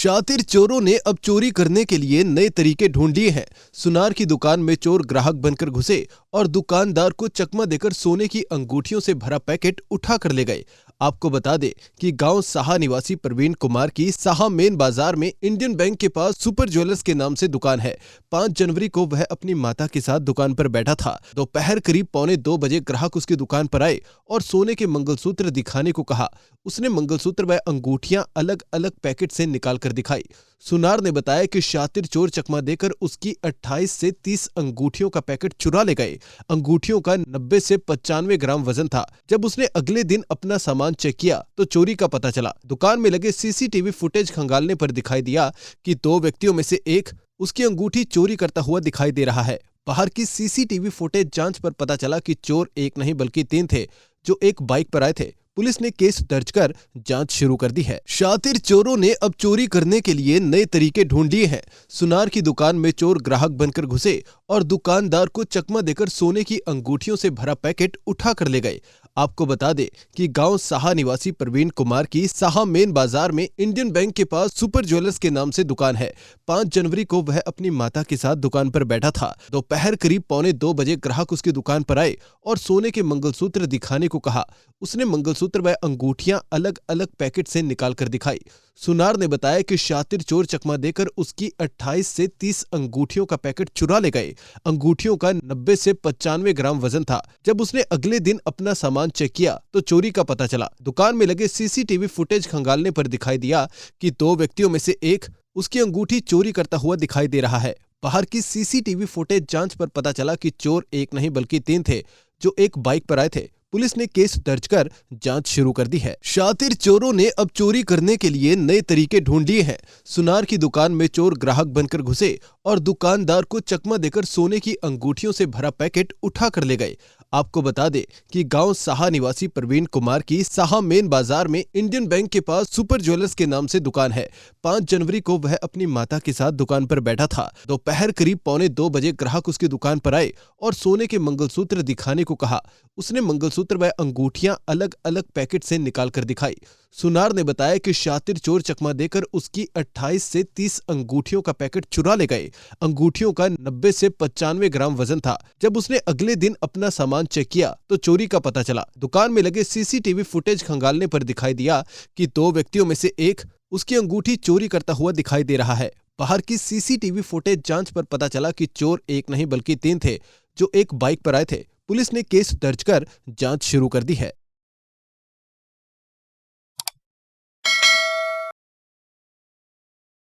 शातिर चोरों ने अब चोरी करने के लिए नए तरीके ढूंढ लिए हैं। सुनार की दुकान में चोर ग्राहक बनकर घुसे और दुकानदार को चकमा देकर सोने की अंगूठियों से भरा पैकेट उठा कर ले गए। आपको बता दें कि गांव साहा निवासी प्रवीण कुमार की साहा मेन बाजार में इंडियन बैंक के पास सुपर ज्वेलर्स के नाम से दुकान है। 5 जनवरी को वह अपनी माता के साथ दुकान पर बैठा था। दोपहर करीब 1:45 बजे ग्राहक उसकी दुकान पर आए और सोने के मंगलसूत्र दिखाने को कहा। उसने मंगलसूत्र व अंगूठियां अलग अलग पैकेट से निकाल कर दिखाई। सुनार ने बताया कि शातिर चोर चकमा देकर उसकी 28 से 30 अंगूठियों का पैकेट चुरा ले गए। अंगूठियों का 90 से 95 ग्राम वजन था। जब उसने अगले दिन अपना सामान चेक किया तो चोरी का पता चला। दुकान में लगे सीसीटीवी फुटेज खंगालने पर दिखाई दिया कि 2 व्यक्तियों में से एक उसकी अंगूठी चोरी करता हुआ दिखाई दे रहा है। बाहर की सीसीटीवी फुटेज जांच पर पता चला कि चोर एक नहीं बल्कि 3 थे, जो एक बाइक पर आए थे। पुलिस ने केस दर्ज कर जांच शुरू कर दी है। शातिर चोरों ने अब चोरी करने के लिए नए तरीके ढूंढ लिए हैं। सुनार की दुकान में चोर ग्राहक बनकर घुसे और दुकानदार को चकमा देकर सोने की अंगूठियों से भरा पैकेट उठा कर ले गए। आपको बता दें कि गांव साहा निवासी प्रवीण कुमार की साहा मेन बाजार में इंडियन बैंक के पास सुपर ज्वेलर्स के नाम से दुकान है। 5 जनवरी को वह अपनी माता के साथ दुकान पर बैठा था। दोपहर करीब 1:45 बजे ग्राहक उसकी दुकान पर आए और सोने के मंगलसूत्र दिखाने को कहा। उसने मंगलसूत्र व अंगूठियां अलग अलग पैकेट से निकाल कर दिखाई। सुनार ने बताया कि शातिर चोर चकमा देकर उसकी 28 से 30 अंगूठियों का पैकेट चुरा ले गए। अंगूठियों का 90 से 95 ग्राम वजन था। जब उसने अगले दिन अपना सामान चेक किया तो चोरी का पता चला। दुकान में लगे सीसीटीवी फुटेज खंगालने पर दिखाई दिया कि 2 व्यक्तियों में से एक उसकी अंगूठी चोरी करता हुआ दिखाई दे रहा है। बाहर की सीसीटीवी फुटेज जांच पर पता चला कि चोर एक नहीं बल्कि 3 थे, जो एक बाइक पर आए थे। पुलिस ने केस दर्ज कर जांच शुरू कर दी है। शातिर चोरों ने अब चोरी करने के लिए नए तरीके ढूंढ लिए हैं। सुनार की दुकान में चोर ग्राहक बनकर घुसे और दुकानदार को चकमा देकर सोने की अंगूठियों से भरा पैकेट उठा कर ले गए। आपको बता दें कि गांव साहा निवासी प्रवीण कुमार की साहा मेन बाजार में इंडियन बैंक के पास सुपर ज्वेलर्स के नाम से दुकान है। 5 जनवरी को वह अपनी माता के साथ दुकान पर बैठा था। दोपहर करीब 1:45 बजे ग्राहक उसकी दुकान पर आए और सोने के मंगलसूत्र दिखाने को कहा। उसने मंगलसूत्र व अंगूठियां अलग अलग पैकेट से निकाल कर दिखाई। सुनार ने बताया कि शातिर चोर चकमा देकर उसकी 28 से 30 अंगूठियों का पैकेट चुरा ले गए। अंगूठियों का 90 से 95 ग्राम वजन था। जब उसने अगले दिन अपना सामान चेक किया तो चोरी का पता चला। दुकान में लगे सीसीटीवी फुटेज खंगालने पर दिखाई दिया कि 2 व्यक्तियों में से एक उसकी अंगूठी चोरी करता हुआ दिखाई दे रहा है। बाहर की सीसीटीवी फुटेज जांच पर पता चला कि चोर एक नहीं बल्कि 3 थे, जो एक बाइक पर आए थे। पुलिस ने केस दर्ज कर जांच शुरू कर दी है।